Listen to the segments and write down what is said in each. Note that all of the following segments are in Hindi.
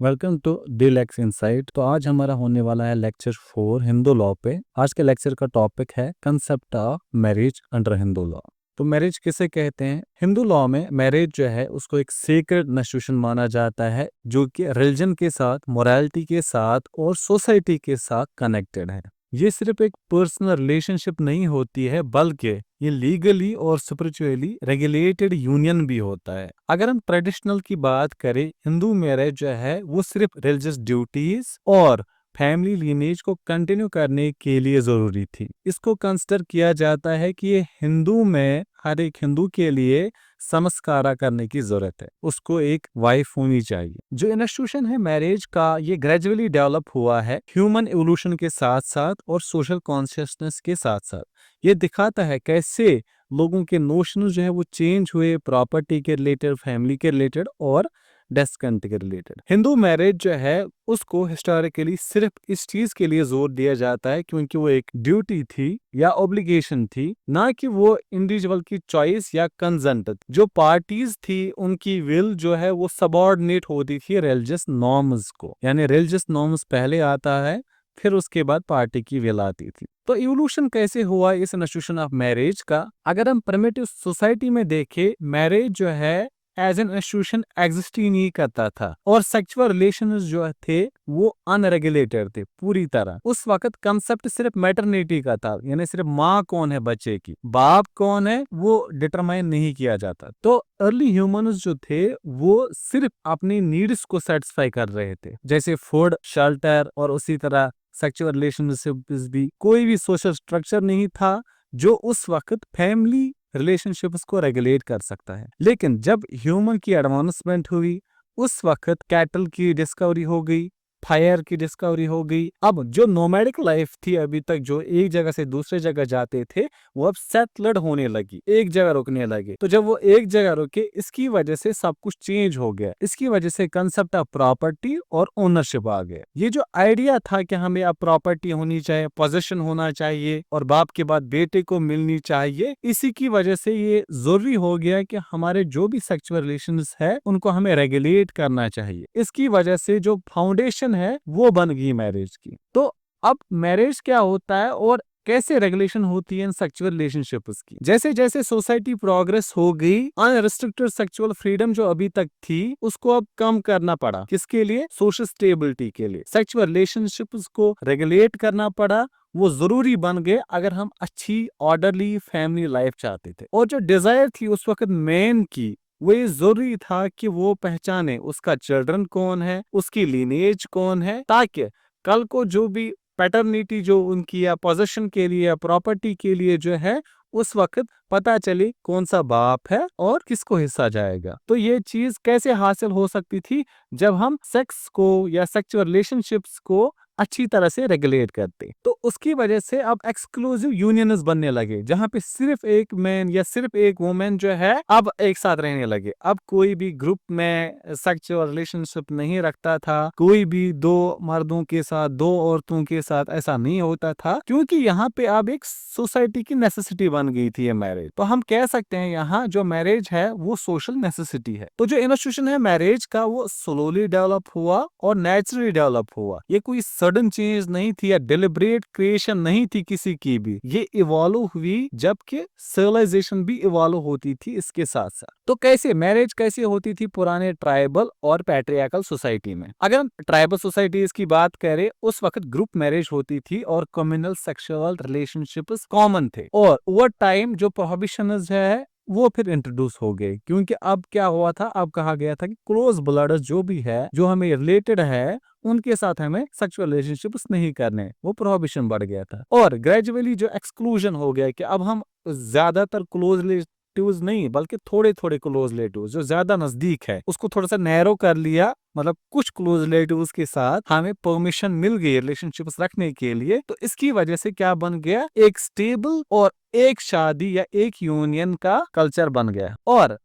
Welcome to deluxe insight. तो आज हमारा होने वाला है लेक्चर 4 हिंदू लॉ पे। आज के लेक्चर का टॉपिक है concept of marriage under Hindu law. तो मैरिज किसे कहते हैं? हिंदू लॉ में मैरिज जो है उसको एक सीक्रेट इंस्टीट्यूशन माना जाता है जो कि रिलीजन के साथ, मोरालिटी के साथ और सोसाइटी के साथ कनेक्टेड है। ये सिर्फ एक पर्सनल रिलेशनशिप नहीं होती है बल्कि ये लीगली और स्पिरिचुअली रेगुलेटेड यूनियन भी होता है। अगर हम ट्रेडिशनल की बात करें, हिंदू मैरिज जो है वो सिर्फ रिलीजियस ड्यूटीज और फैमिली लीनेज को कंटिन्यू करने के लिए जरूरी थी। इसको कंसिडर किया जाता है कि ये हिंदू में हर एक हिंदू के लिए संस्कारा करने की जरूरत है, उसको एक वाइफ होनी चाहिए। जो इंस्टीट्यूशन है मैरिज का, ये ग्रेजुअली डेवलप हुआ है ह्यूमन एवोल्यूशन के साथ साथ और सोशल कॉन्शियसनेस के साथ साथ। ये दिखाता है कैसे लोगों के नोशन जो है वो चेंज हुए प्रॉपर्टी के रिलेटेड, फैमिली के रिलेटेड और डेस्केंट के रिलेटेड। हिंदू मैरिज जो है उसको हिस्टोरिकली सिर्फ इस चीज के लिए जोर दिया जाता है क्योंकि वो एक ड्यूटी थी या ऑब्लिगेशन थी, ना कि वो इंडिविजुअल की चॉइस या कंसेंट। जो पार्टीज थी उनकी विल जो है वो सबऑर्डिनेट होती थी रिलीजियस नॉर्म्स को, यानी रिलीजियस नॉर्म्स पहले आता है फिर उसके बाद पार्टी की विल आती थी। तो इवोल्यूशन कैसे हुआ इस इंस्टीट्यूशन ऑफ मैरिज का? अगर हम प्रिमिटिव सोसाइटी में देखें, मैरिज जो है एज एन इंस्टीट्यूशन एग्जिस्ट ही नहीं करता था और सेक्सुअल रिलेशंस जो थे वो अनरेगुलेटेड थे पूरी तरह। उस वक्त कंसेप्ट सिर्फ मैटरनिटी का था, यानी सिर्फ माँ कौन है बच्चे की, बाप कौन है वो डिटरमाइन नहीं किया जाता। तो अर्ली ह्यूमंस जो थे वो सिर्फ अपनी नीड्स को सेटिस्फाई कर रहे थे, जैसे फूड, शेल्टर और उसी तरह सेक्सुअल रिलेशनशिप्स भी। कोई भी सोशल स्ट्रक्चर नहीं था जो उस वक्त फैमिली रिलेशनशिप्स को रेगुलेट कर सकता है। लेकिन जब ह्यूमन की एडवांसमेंट हुई, उस वक्त कैटल की डिस्कवरी हो गई, फायर की डिस्कवरी हो गई। अब जो नोमैडिक लाइफ थी अभी तक, जो एक जगह से दूसरे जगह जाते थे, वो अब सेटल्ड होने लगी, एक जगह रुकने लगे। तो जब वो एक जगह रुके, इसकी वजह से सब कुछ चेंज हो गया। इसकी वजह से कंसेप्ट ऑफ प्रॉपर्टी और ओनरशिप आ गया। ये जो आइडिया था कि हमें अब प्रॉपर्टी होनी चाहिए, पोजीशन होना चाहिए और बाप के बाद बेटे को मिलनी चाहिए, इसी की वजह से ये जरूरी हो गया कि हमारे जो भी सेक्सुअल रिलेशंस है उनको हमें रेगुलेट करना चाहिए। इसकी वजह से जो फाउंडेशन है वो बन गई मैरिज की। तो अब मैरिज क्या होता है और कैसे रेगुलेशन होती है इन सेक्सुअल रिलेशनशिप्स की? जैसे जैसे सोसाइटी प्रोग्रेस हो गई, अनरिस्ट्रिक्टेड सेक्सुअल फ्रीडम जो अभी तक थी उसको अब कम करना पड़ा। किसके लिए? सोशल स्टेबिलिटी के लिए। सेक्सुअल रिलेशनशिप्स को रेगुलेट करना पड़ा, वो जरूरी बन गए अगर हम अच्छी ऑर्डरली फैमिली लाइफ चाहते थे। और जो डिजायर थी उस वक्त मैन की, वो ये जरूरी था कि वो पहचाने उसका चिल्ड्रन कौन है, उसकी लीनेज कौन है, ताकि कल को जो भी पैटर्निटी जो उनकी या पोजीशन के लिए या प्रॉपर्टी के लिए जो है, उस वक्त पता चले कौन सा बाप है और किसको हिस्सा जाएगा। तो ये चीज कैसे हासिल हो सकती थी? जब हम सेक्स को या सेक्सुअल रिलेशनशिप्स को अच्छी तरह से रेगुलेट करते। तो उसकी वजह से अब एक्सक्लूसिव यूनियंस बनने लगे, जहां पे सिर्फ एक मैन या सिर्फ एक वुमेन जो है अब एक साथ रहने लगे। अब कोई भी ग्रुप में सेक्सुअल रिलेशनशिप नहीं रखता था, कोई भी दो मर्दों के साथ, दो औरतों के साथ ऐसा नहीं होता था, क्योंकि यहाँ पे अब एक सोसाइटी की नेसेसिटी बन गई थी ये मैरिज। तो हम कह सकते हैं यहाँ जो मैरिज है वो सोशल नेसेसिटी है। तो जो इंस्टीट्यूशन है मैरिज का वो स्लोली डेवलप हुआ और नेचुरली डेवलप हुआ। ये कोई सडन चेंज नहीं थी या डिलिब्रेट क्रिएशन नहीं थी किसी की भी। ये इवॉल्व हुई जबकि सिविलाइजेशन भी इवॉल्व होती थी इसके साथ साथ। तो कैसे मैरिज कैसे होती थी पुराने ट्राइबल और पैट्रियार्कल सोसाइटी में? अगर हम ट्राइबल सोसाइटीज की बात करें, उस वक्त ग्रुप मैरिज होती थी और कम्युनल सेक्सुअल रिलेशनशिप्स कॉमन थे। और ओवर टाइम जो प्रोहिबिशंस है वो फिर इंट्रोड्यूस हो गए, क्योंकि अब क्या हुआ था, अब कहा गया था कि क्लोज ब्लड जो भी है, जो हमें रिलेटेड है, उनके साथ हमें सेक्सुअल रिलेशनशिप्स नहीं करने। वो प्रोहिबिशन बढ़ गया था। और ग्रेजुअली जो एक्सक्लूजन हो गया कि अब हम ज्यादातर क्लोज रिलेटिव्स नहीं बल्कि थोड़े थोड़े क्लोज रिलेटिव्स जो ज्यादा नजदीक है उसको थोड़ा सा नैरो कर लिया। मतलब कुछ क्लोज रिलेटिव्स के साथ हमें परमिशन मिल गई रिलेशनशिप्स रखने के लिए। तो इसकी वजह से क्या बन गया? एक स्टेबल और एक शादी या एक यूनियन का कल्चर बन गया। और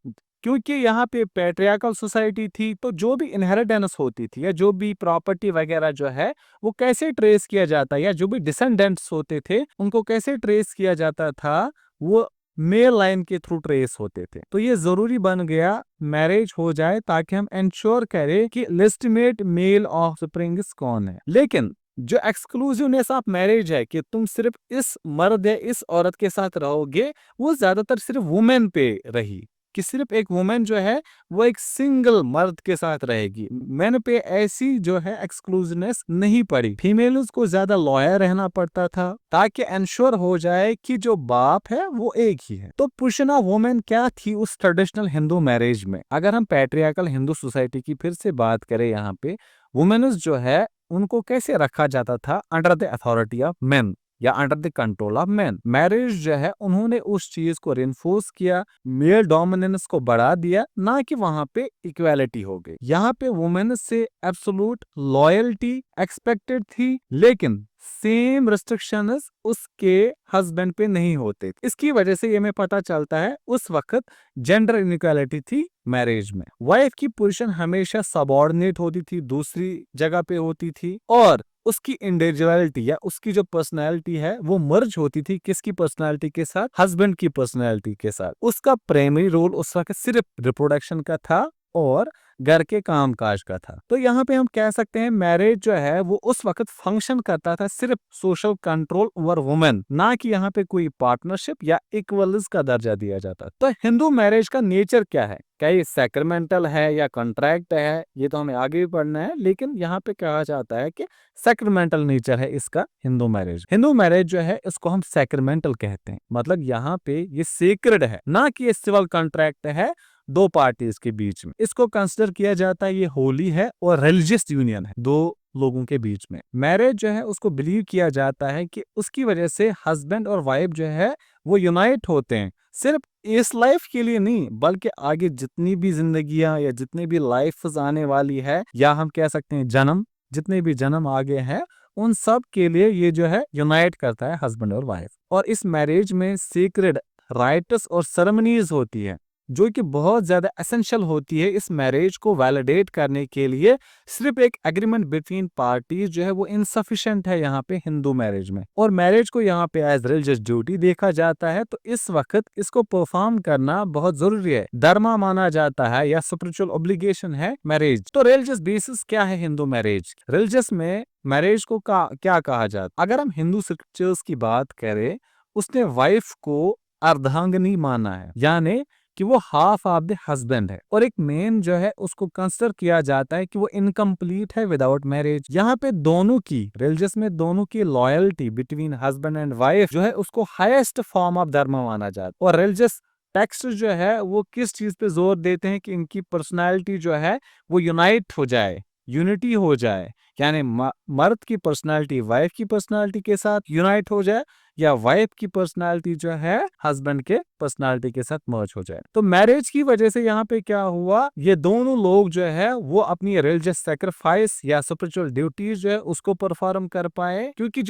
क्योंकि यहाँ पे पैट्रियार्कल सोसाइटी थी, तो जो भी इनहेरिटेंस होती थी या जो भी प्रॉपर्टी वगैरह जो है वो कैसे ट्रेस किया जाता है, या जो भी डिसेंडेंट्स होते थे उनको कैसे ट्रेस किया जाता था, वो मेल लाइन के थ्रू ट्रेस होते थे। तो ये जरूरी बन गया मैरिज हो जाए ताकि हम इंश्योर करें कि लेजिटिमेट मेल ऑफ स्प्रिंग्स कौन है। लेकिन जो एक्सक्लूसिवनेस ऑफ मैरिज है कि तुम सिर्फ इस मर्द या इस औरत के साथ रहोगे, वो ज्यादातर सिर्फ वुमेन पे रही कि सिर्फ एक वुमेन जो है वो एक सिंगल मर्द के साथ रहेगी। मैन पे ऐसी जो है एक्सक्लूसिवनेस नहीं पड़ी। फीमेल्स को ज्यादा लॉयल रहना पड़ता था ताकि इंश्योर हो जाए कि जो बाप है वो एक ही है। तो पोजीशन ऑफ वुमेन क्या थी उस ट्रेडिशनल हिंदू मैरिज में? अगर हम पैट्रियार्कल हिंदू सोसाइटी की फिर से बात करें, यहाँ पे वुमेन्स जो है उनको कैसे रखा जाता था? Under the authority of men या under the control of man. Marriage जो है उन्होंने उस चीज को रिइंफोर्स किया, मेल डोमिनेंस को बढ़ा दिया, ना कि वहां पे इक्वालिटी हो गई। यहाँ पे वुमेन से एब्सोल्यूट लॉयल्टी एक्सपेक्टेड थी, लेकिन सेम रिस्ट्रिक्शंस उसके हस्बैंड पे नहीं होते। इसकी वजह से ये हमें पता चलता है उस वक्त जेंडर इनइक्वालिटी थी मैरिज में। वाइफ की पोजीशन हमेशा सबऑर्डिनेट होती थी, दूसरी जगह पे होती थी, और उसकी इंडिविजुअलिटी या उसकी जो पर्सनालिटी है वो मर्ज होती थी किसकी पर्सनालिटी के साथ? हस्बैंड की पर्सनालिटी के साथ। उसका प्राइमरी रोल उस वक्त सिर्फ रिप्रोडक्शन का था और घर के काम काज का था। तो यहाँ पे हम कह सकते हैं मैरिज जो है वो उस वक्त फंक्शन करता था सिर्फ सोशल कंट्रोल ओवर वुमेन, ना कि यहाँ पे कोई पार्टनरशिप या इक्वल्स का दर्जा दिया जाता। तो हिंदू मैरिज का नेचर क्या है? क्या ये सैक्रमेंटल है या कॉन्ट्रैक्ट है? ये तो हमें आगे भी पढ़ना है, लेकिन यहाँ पे कहा जाता है कि सैक्रमेंटल नेचर है इसका हिंदू मैरिज। हिंदू मैरिज जो है इसको हम सैक्रमेंटल कहते हैं, मतलब यहाँ पे ये सेक्रेड है, ना कि ये सिविल कॉन्ट्रैक्ट है दो पार्टीज के बीच में। इसको कंसिडर किया जाता है ये होली है और रिलीजियस यूनियन है दो लोगों के बीच में। मैरिज जो है उसको बिलीव किया जाता है कि उसकी वजह से हस्बैंड और वाइफ जो है वो यूनाइट होते हैं, सिर्फ इस लाइफ के लिए नहीं बल्कि आगे जितनी भी जिंदगियां या जितनी भी लाइफ आने वाली है, या हम कह सकते हैं जन्म, जितने भी जन्म आगे हैं उन सब के लिए ये जो है यूनाइट करता है हस्बैंड और वाइफ। और इस मैरिज में सीक्रेट राइट्स और सेरेमनीज होती है जो कि बहुत ज्यादा एसेंशियल होती है इस मैरिज को वैलिडेट करने के लिए। सिर्फ एक एग्रीमेंट बिटवीन पार्टीज जो है वो इनसफिशिएंट है यहाँ पे हिंदू मैरिज में, और मैरिज को यहाँ पे एज रिलीजियस ड्यूटी देखा जाता है। तो इस वक्त इसको परफॉर्म करना बहुत जरूरी है, धर्म माना जाता है या स्पिरिचुअल ऑब्लिगेशन है मैरिज। तो रिलीजियस बेसिस क्या है हिंदू मैरिज? रिलीजियस में मैरिज को क्या कहा जाता? अगर हम हिंदू स्क्रिप्चर्स की बात करें, उसने वाइफ को अर्धांगिनी माना है, यानी कि वो हाफ ऑफ द हस्बैंड है, और एक मेन जो है उसको कंसिडर किया जाता है कि वो इनकम्प्लीट है विदाउट मैरिज। यहाँ पे दोनों की रिलीजियस में दोनों की loyalty between husband and wife जो है उसको हाईएस्ट फॉर्म ऑफ धर्म माना जाता है। और रिलीजियस टेक्स्ट जो है वो किस चीज पे जोर देते हैं कि इनकी पर्सनालिटी जो है वो यूनाइट हो जाए, यूनिटी हो जाए, यानी मर्द की पर्सनालिटी वाइफ की पर्सनालिटी के साथ यूनाइट हो जाए, या वाइफ की पर्सनालिटी जो है हस्बैंड के पर्सनालिटी के साथ मर्ज हो जाए। तो मैरिज की वजह से यहाँ पे क्या हुआ, ये दोनों लोग जो है वो अपनी रिलीजियस सैक्रिफाइस या स्पिरिचुअल ड्यूटीज जो है उसको परफॉर्म कर पाए, क्योंकि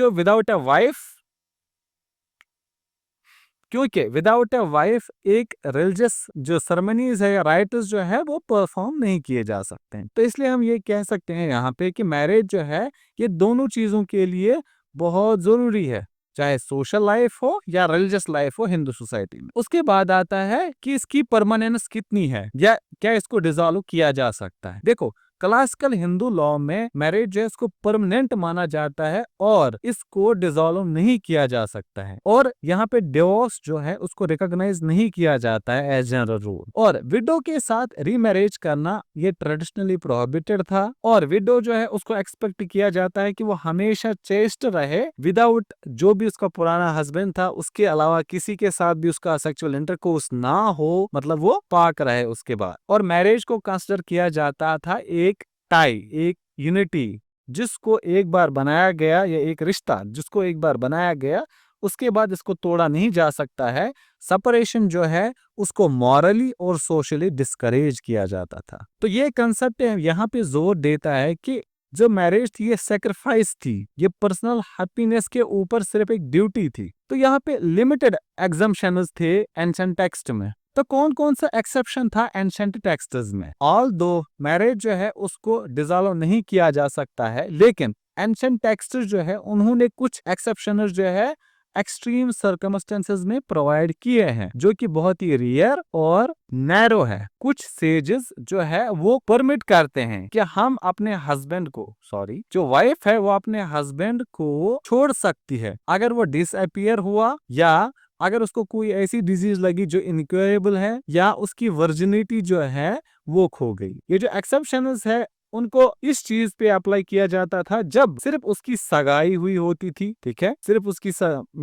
विदाउट अ वाइफ एक रिलीजियस जो सेरेमनीज है या राइट्स जो है वो परफॉर्म नहीं किए जा सकते हैं। तो इसलिए हम ये कह सकते हैं यहाँ पे कि मैरिज जो है ये दोनों चीजों के लिए बहुत जरूरी है, चाहे सोशल लाइफ हो या रिलीजियस लाइफ हो हिंदू सोसाइटी में। उसके बाद आता है कि इसकी परमानेंस कितनी है या क्या इसको डिसॉल्व किया जा सकता है। देखो, क्लासिकल हिंदू लॉ में मैरिज जो है इसको परमानेंट माना जाता है और इसको डिसॉल्व नहीं किया जा सकता है, और यहाँ पे डिवोर्स जो है उसको रिकॉग्नाइज नहीं किया जाता है एज जनरल रूल। और विडो के साथ रीमैरिज करना ये ट्रेडिशनली प्रोहिबिटेड था, और विडो जो है उसको एक्सपेक्ट किया जाता है कि वो हमेशा चेस्ट रहे विदाउट जो भी उसका पुराना हस्बैंड था उसके अलावा किसी के साथ भी उसका सेक्सुअल इंटरकोर्स ना हो, मतलब वो पाक रहे उसके बाद। और मैरिज को कंसिडर किया जाता था एक टाई, एक यूनिटी जिसको एक बार बनाया गया, या एक रिश्ता जिसको एक बार बनाया गया उसके बाद इसको तोड़ा नहीं जा सकता है। सेपरेशन जो है उसको मॉरली और सोशली डिस्करेज किया जाता था। तो ये कंसेप्ट यहाँ पे जोर देता है कि जो मैरिज थी ये सेक्रीफाइस थी, ये पर्सनल हैप्पीनेस के ऊपर सिर्फ एक ड्यूटी थी। तो यहाँ पे लिमिटेड एग्जम्पशंस थे एंशिएंट टेक्स्ट में। तो कौन कौन सा एक्सेप्शन था एंशिएंट टेक्स्ट्स में? ऑल दो मैरिज जो है उसको डिसॉल्व नहीं किया जा सकता है, लेकिन एंशिएंट टेक्स्ट जो है उन्होंने कुछ एक्सेप्शन जो है एक्सट्रीम सर्कमस्टेंसेस में प्रोवाइड किए हैं, जो कि बहुत ही रेयर और नैरो है। कुछ सेजेस जो है वो परमिट करते हैं कि हम अपने हस्बैंड को, सॉरी जो वाइफ है वो अपने हस्बैंड को छोड़ सकती है अगर वो डिसअपियर हुआ, या अगर उसको कोई ऐसी डिजीज लगी जो इनक्योरेबल है, या उसकी वर्जिनिटी जो है वो खो गई। ये जो एक्सेप्शंस है उनको इस चीज पे अप्लाई किया जाता था जब सिर्फ उसकी सगाई हुई होती थी, ठीक है, सिर्फ उसकी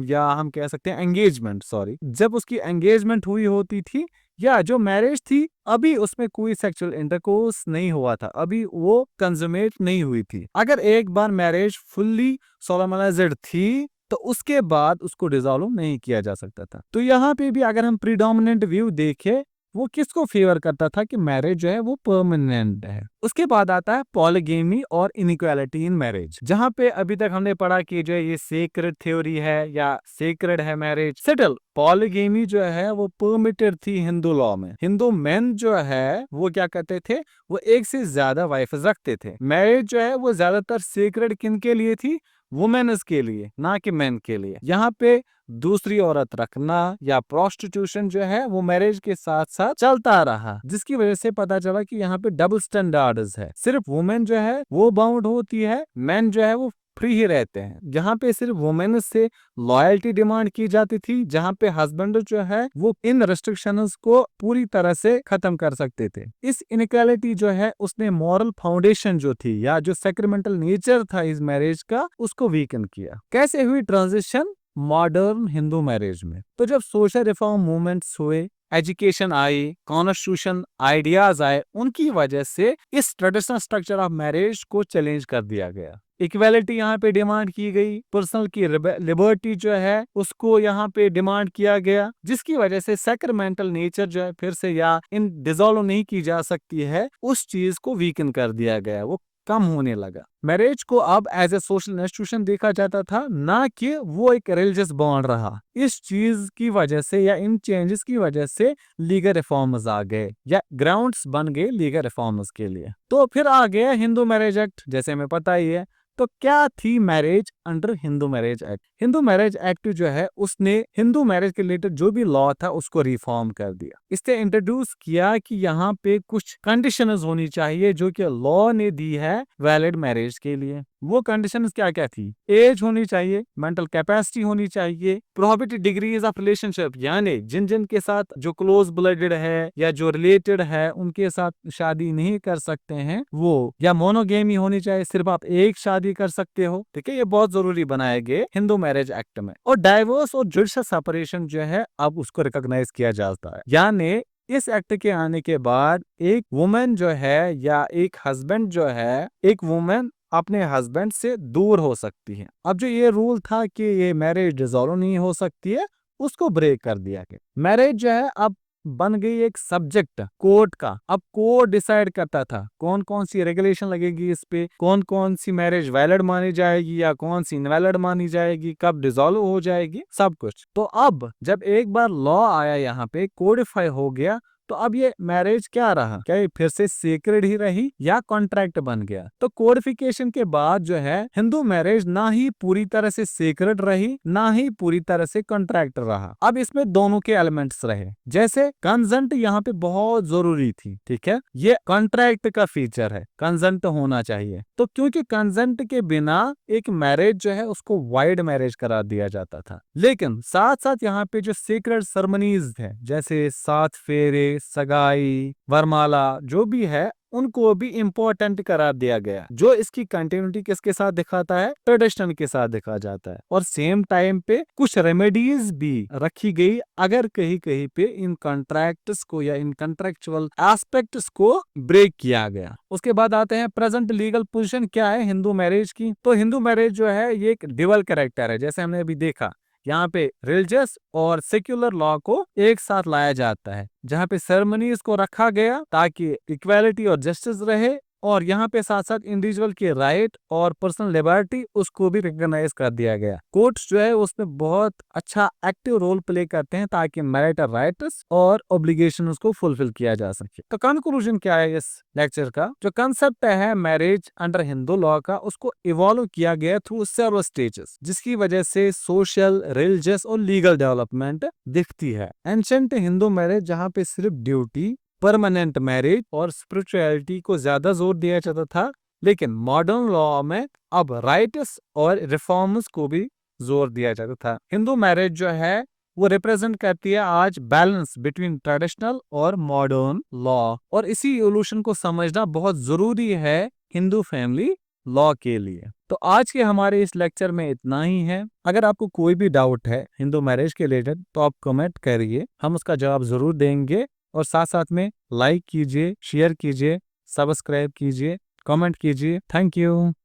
या हम कह सकते हैं एंगेजमेंट, सॉरी, जब उसकी एंगेजमेंट हुई होती थी, या जो मैरिज थी अभी उसमें कोई सेक्सुअल इंटरकोर्स नहीं हुआ था, अभी वो कंजमेट नहीं हुई थी। अगर एक बार मैरिज फुल्ली सोलमनाइज्ड थी तो उसके बाद उसको डिसॉल्व नहीं किया जा सकता था। तो यहाँ पे भी अगर हम प्रीडोमिनेंट व्यू देखें, वो किसको फेवर करता था कि मैरिज जो है वो परमानेंट है। उसके बाद आता है पॉलीगेमी और इनइक्वालिटी इन मैरिज, जहाँ पे अभी तक हमने पढ़ा कि जो ये सेक्रेड थ्योरी है या सेक्रेड है मैरिज, सेटल पॉलीगेमी जो है वो परमिटेड थी हिंदू लॉ में। हिंदू मेन जो है वो क्या करते थे, वो एक से ज्यादा वाइफ रखते थे। मैरिज जो है वो ज्यादातर सेक्रेड किन के लिए थी, वुमेन्स के लिए, ना कि मेन के लिए। यहाँ पे दूसरी औरत रखना या प्रोस्टिट्यूशन जो है वो मैरिज के साथ साथ चलता रहा, जिसकी वजह से पता चला कि यहाँ पे डबल स्टैंडर्ड्स है। सिर्फ वुमेन जो है वो बाउंड होती है, मेन जो है वो फ्री ही रहते हैं। जहाँ पे सिर्फ वुमेन से लॉयल्टी डिमांड की जाती थी, जहाँ पे हस्बैंड जो है वो इन रेस्ट्रिक्शंस को पूरी तरह से खत्म कर सकते थे। इस इनइक्वालिटी जो है उसने मॉरल फाउंडेशन जो थी या जो सेक्रेमेंटल नेचर था इस मैरिज का, उसको वीकन किया। कैसे हुई ट्रांजिशन मॉडर्न हिंदू मैरिज में? तो जब सोशल रिफॉर्म मूवमेंट्स हुए, एजुकेशन आई, कॉन्स्टिट्यूशन आइडियाज आए, उनकी वजह से इस ट्रेडिशनल स्ट्रक्चर ऑफ मैरिज को चैलेंज कर दिया गया। इक्वालिटी यहाँ पे डिमांड की गई, पर्सनल की लिबर्टी जो है उसको यहाँ पे डिमांड किया गया, जिसकी वजह से सैक्रमेंटल नेचर जो है फिर से या इन डिसॉल्व नहीं की जा सकती है, उस चीज को वीकन कर दिया गया, वो कम होने लगा। मैरिज को अब एज ए सोशल इंस्टीट्यूशन देखा जाता था, ना कि वो एक रिलीजियस बॉन्ड रहा। इस चीज की वजह से या इन चेंजेस की वजह से लीगल रिफॉर्म्स आ गए या ग्राउंड्स बन गए लीगल रिफॉर्म्स के लिए। तो फिर आ गया हिंदू मैरिज एक्ट, जैसे हमें पता ही है। तो क्या थी marriage under Hindu marriage act? Hindu marriage act जो है उसने हिंदू मैरिज के रिलेटेड जो भी लॉ था उसको रिफॉर्म कर दिया। इसने इंट्रोड्यूस किया कि यहाँ पे कुछ कंडीशंस होनी चाहिए जो कि लॉ ने दी है वैलिड मैरिज के लिए। वो कंडीशंस क्या क्या थी? एज होनी चाहिए, मेंटल कैपेसिटी होनी चाहिए, प्रोहिबिटेड डिग्रीज ऑफ रिलेशनशिप, यानी जिन जिन के साथ जो क्लोज ब्लडेड है या जो रिलेटेड है उनके साथ शादी नहीं कर सकते हैं वो, या मोनोगेमी होनी चाहिए, सिर्फ आप एक शादी कर सकते हो। ठीक है, ये बहुत जरूरी बनाए गए हिंदू मैरिज एक्ट में। और डाइवोर्स और जुडिशियल सेपरेशन जो है अब उसको रिकॉग्नाइज किया जाता है, यानी इस एक्ट के आने के बाद एक वुमेन जो है या एक हस्बैंड जो है, एक वुमेन अपने हस्बैंड से दूर हो सकती है। अब जो ये रूल था कि ये मैरिज डिसॉल्व नहीं हो सकती है, उसको ब्रेक कर दिया गया। मैरिज जो है अब बन गई एक सब्जेक्ट कोर्ट का। अब कोर्ट डिसाइड करता था कौन कौन सी रेगुलेशन लगेगी इस पे, कौन कौन सी मैरिज वैलिड मानी जाएगी या कौन सी इनवैलिड मानी जाएगी, कब डिसॉल्व हो जाएगी, सब कुछ। तो अब जब एक बार लॉ आया, यहाँ पे कोडिफाई हो गया, तो अब ये मैरिज क्या रहा? क्या ये फिर से सीक्रेट ही रही या कॉन्ट्रैक्ट बन गया? तो कोडिफिकेशन के बाद जो है हिंदू मैरिज ना ही पूरी तरह से सीक्रेट रही, ना ही पूरी तरह से कॉन्ट्रैक्ट रहा। अब इसमें दोनों के एलिमेंट्स रहे। जैसे कंसेंट यहाँ पे बहुत जरूरी थी, ठीक है, ये कॉन्ट्रैक्ट का फीचर है, कंसेंट होना चाहिए। तो क्योंकि कंसेंट के बिना एक मैरिज जो है उसको वाइड मैरिज करा दिया जाता था। लेकिन साथ साथ यहाँ पे जो सीक्रेट सेरेमनीज है, जैसे 7 फेरे, सगाई, वरमाला, जो भी है, उनको भी इम्पोर्टेंट करार दिया गया, जो इसकी कंटिन्यूटी किसके साथ दिखाता है? ट्रेडिशन के साथ दिखा जाता है। और सेम टाइम पे कुछ रेमेडीज भी रखी गई अगर कहीं कहीं पे इन कॉन्ट्रैक्ट्स को या इन कॉन्ट्रैक्चुअल एस्पेक्ट्स को ब्रेक किया गया। उसके बाद आते हैं प्रेजेंट लीगल पोजीशन क्या है हिंदू मैरिज की। तो हिंदू मैरिज जो है ये एक ड्यूअल कैरेक्टर है, जैसे हमने अभी देखा। यहाँ पे रिलीजियस और सेक्युलर लॉ को एक साथ लाया जाता है, जहाँ पे सेरेमनीज को रखा गया ताकि इक्वालिटी और जस्टिस रहे, और यहाँ पे साथ साथ इंडिविजुअल के राइट और पर्सनल लिबर्टी उसको भी रिकॉग्नाइज कर दिया गया। कोर्ट्स जो है उसमें बहुत अच्छा एक्टिव रोल प्ले करते हैं ताकि मैरिटल राइट्स और ऑब्लिगेशन उसको फुलफिल किया जा सके। तो कंक्लूजन क्या है इस लेक्चर का? जो कंसेप्ट है मैरिज अंडर हिंदू लॉ का, उसको इवॉल्व किया गया थ्रू सेवरल स्टेजेस, जिसकी वजह से सोशल, रिलीजियस और लीगल डेवलपमेंट दिखती है। एंशिएंट हिंदू मैरिज जहाँ पे सिर्फ ड्यूटी, परमानेंट मैरिज और स्पिरिचुअलिटी को ज्यादा जोर दिया जाता था, लेकिन मॉडर्न लॉ में अब राइट्स और रिफॉर्म्स को भी जोर दिया जाता था। हिंदू मैरिज जो है वो रिप्रेजेंट करती है आज बैलेंस बिटवीन ट्रेडिशनल और मॉडर्न लॉ, और इसी इवोल्यूशन को समझना बहुत जरूरी है हिंदू फैमिली लॉ के लिए। तो आज के हमारे इस लेक्चर में इतना ही है। अगर आपको कोई भी डाउट है हिंदू मैरिज के रिलेटेड तो आप कमेंट करिए, हम उसका जवाब जरूर देंगे। और साथ साथ में लाइक कीजिए, शेयर कीजिए, सब्सक्राइब कीजिए, कमेंट कीजिए। Thank you.